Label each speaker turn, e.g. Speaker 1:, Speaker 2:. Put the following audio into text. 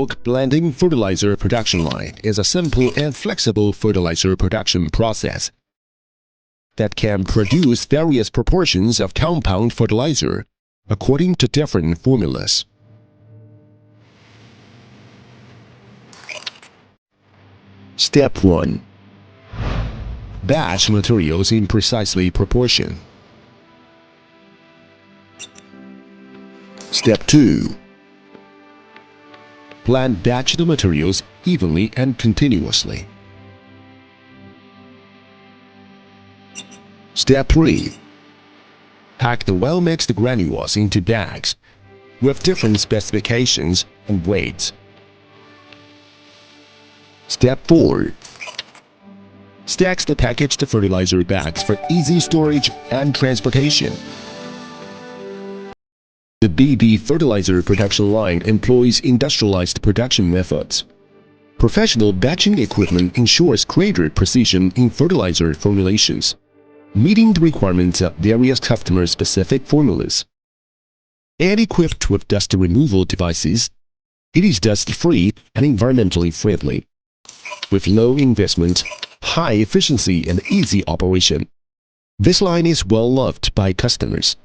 Speaker 1: bulk blending fertilizer production line is a simple and flexible fertilizer production process that can produce various proportions of compound fertilizer according to different formulas. Step 1. Batch materials in precisely proportion. Step 2. Blend batch the materials evenly and continuously. Step 3. Pack the well-mixed granules into bags with different specifications and weights. Step 4. Stacks the packaged fertilizer bags for easy storage and transportation. The BB fertilizer production line employs industrialized production methods. Professional batching equipment ensures greater precision in fertilizer formulations, meeting the requirements of various customer-specific formulas. And equipped with dust removal devices, it is dust-free and environmentally friendly. With low investment, high efficiency, and easy operation, this line is well loved by customers.